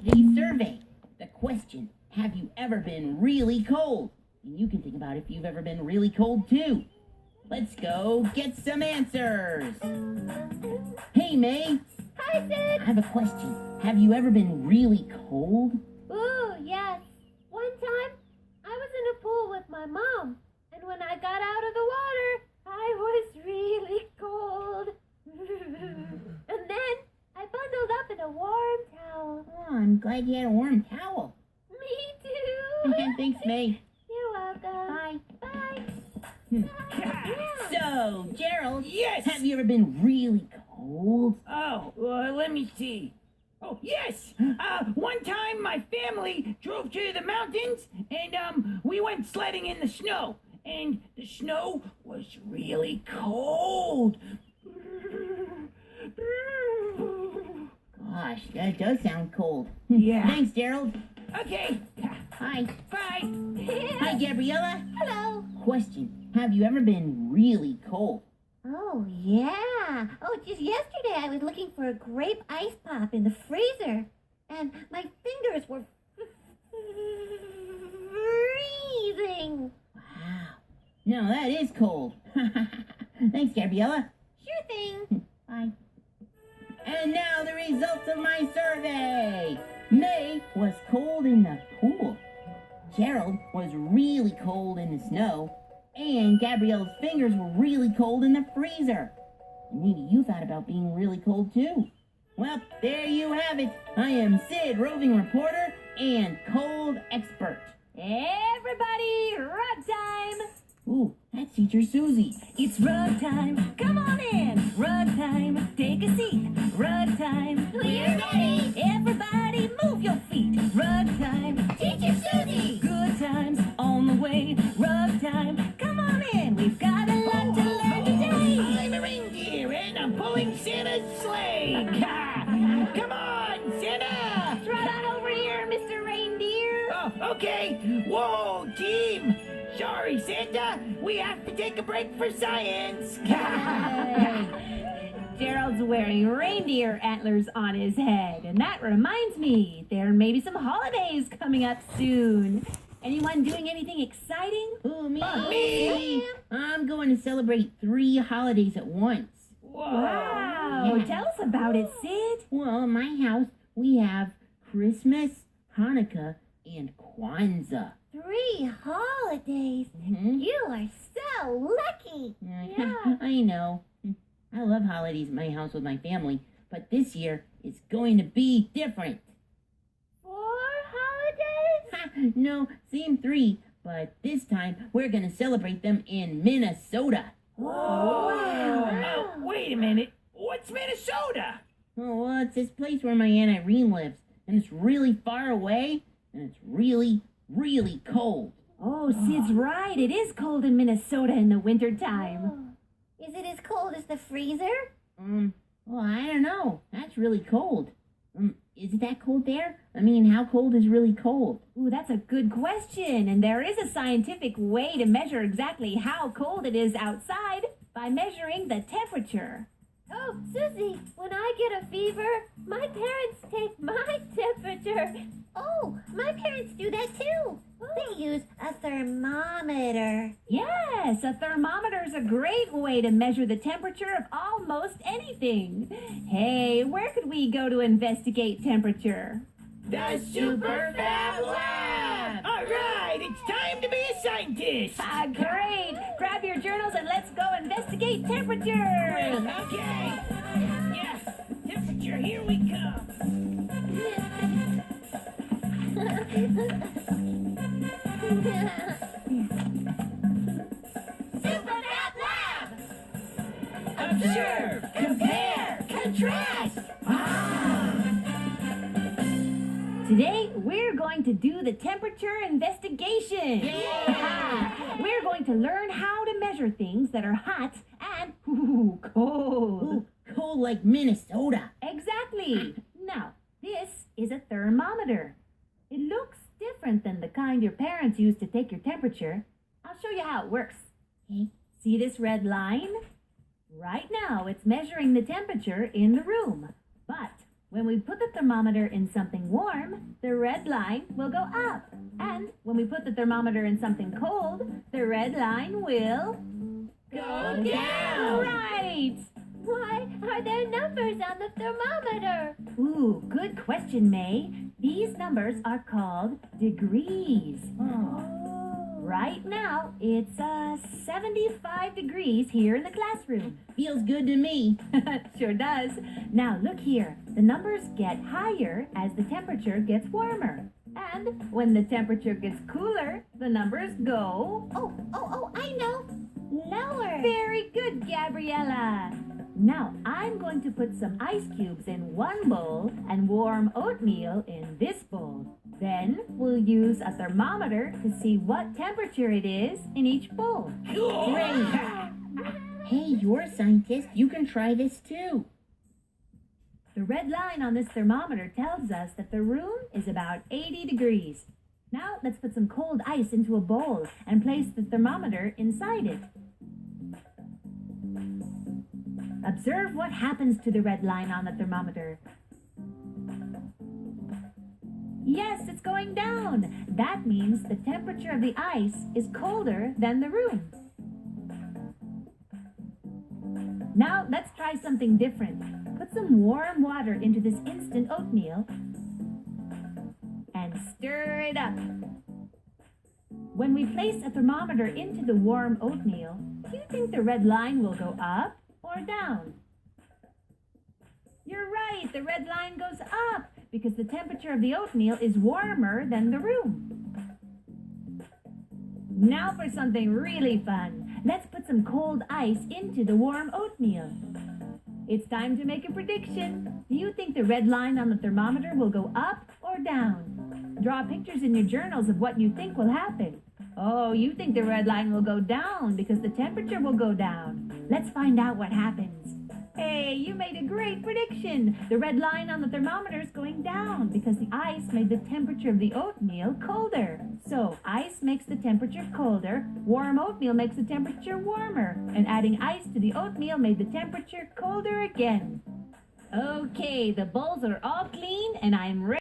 today's survey. The question, have you ever been really cold? And you can think about if you've ever been really cold too. Let's go get some answers. Hey, May. Hi, Sid. I have a question. Have you ever been really cold? Ooh, yes. One time, I was in a pool with my mom, and when I got out of the water, I was really cold. And then I bundled up in a warm towel. Oh, I'm glad you had a warm towel. Me too. Thanks, May. You're welcome. Bye. Bye. So, Gerald. Yes. Have you ever been really cold? Oh, let me see. Oh, yes. One time my family drove to the mountains and we went sledding in the snow. And the snow was really cold. Gosh, that does sound cold. Yeah. Thanks, Gerald. Okay. Hi. Bye. Hi, Gabriella. Hello. Question. Have you ever been really cold? Oh, yeah. Oh, just yesterday I was looking for a grape ice pop in the freezer, and my fingers were freezing. Wow. No, that is cold. Thanks, Gabriella. Sure thing. Bye. And now the results of my survey. May was cold in the pool. Gerald was really cold in the snow. And Gabriella's fingers were really cold in the freezer. Maybe you thought about being really cold too. Well, there you have it. I am Sid, roving reporter and cold expert. Everybody, rug time. Ooh, that's Teacher Susie. It's rug time. Come on in. Rug time. Take a seat. Rug time. We're ready. Everybody move your feet. Rug time. Teacher Susie. Good times on the way. Rug time. Come on in. We've got a lot to learn today. I'm a reindeer and I'm pulling Santa's sleigh. Come on, Santa. Trot on over here, Mr. Reindeer. Oh, okay. Whoa, team. Sorry, Santa. We have to take a break for science. Gerald's wearing reindeer antlers on his head. And that reminds me, there may be some holidays coming up soon. Anyone doing anything exciting? Ooh, me. Me. I'm going to celebrate 3 holidays at once. Whoa. Wow. Yeah. Tell us about it, Sid. Well, in my house, we have Christmas, Hanukkah, and Kwanzaa. 3 holidays. Mm-hmm. You are so lucky. Yeah. I know. I love holidays at my house with my family, but this year it's going to be different. 4 holidays? No, same 3, but this time we're going to celebrate them in Minnesota. Wow. Wait a minute. What's Minnesota? Oh, well, it's this place where my Aunt Irene lives, and it's really far away, and it's really, really cold. Oh, Sid's right. It is cold in Minnesota in the wintertime. Oh. Is it as cold as the freezer? Well, I don't know. That's really cold. Is it that cold there? I mean, how cold is really cold? Ooh, that's a good question. And there is a scientific way to measure exactly how cold it is outside by measuring the temperature. Oh, Susie, when I get a fever, my parents take my temperature. Oh, my parents do that too. They use a thermometer. Yes, a thermometer is a great way to measure the temperature of almost anything. Hey, where could we go to investigate temperature? The Super Fab Lab! All right, it's time to be a scientist! Ah, great! Grab your journals and let's go investigate temperature! Okay! Yeah, temperature, here we come! Super Fab Lab! Observe, compare, contrast! Today, we're going to do the temperature investigation. Yeah! We're going to learn how to measure things that are hot and cold. Ooh, cold like Minnesota. Exactly. Now, this is a thermometer. It looks different than the kind your parents use to take your temperature. I'll show you how it works. Okay. See this red line? Right now, it's measuring the temperature in the room. But When we put the thermometer in something warm, the red line will go up. And when we put the thermometer in something cold, the red line will Go down. Right! Why are there numbers on the thermometer? Ooh, good question, May. These numbers are called degrees. Right now, it's 75 degrees here in the classroom. Feels good to me. Sure does. Now look here. The numbers get higher as the temperature gets warmer. And when the temperature gets cooler, the numbers go... Oh, I know. Lower. Very good, Gabriella. Now I'm going to put some ice cubes in one bowl and warm oatmeal in this bowl. Then we'll use a thermometer to see what temperature it is in each bowl. Great. Hey, you're a scientist. You can try this too. The red line on this thermometer tells us that the room is about 80 degrees. Now let's put some cold ice into a bowl and place the thermometer inside it. Observe what happens to the red line on the thermometer. Yes, it's going down. That means the temperature of the ice is colder than the room. Now let's try something different. Put some warm water into this instant oatmeal and stir it up. When we place a thermometer into the warm oatmeal, do you think the red line will go up or down? You're right, the red line goes up because the temperature of the oatmeal is warmer than the room. Now for something really fun. Let's put some cold ice into the warm oatmeal. It's time to make a prediction. Do you think the red line on the thermometer will go up or down? Draw pictures in your journals of what you think will happen. Oh, you think the red line will go down because the temperature will go down. Let's find out what happens. Hey, you made a great prediction. The red line on the thermometer is going down because the ice made the temperature of the oatmeal colder. So, ice makes the temperature colder, warm oatmeal makes the temperature warmer, and adding ice to the oatmeal made the temperature colder again. Okay, the bowls are all clean and I'm ready.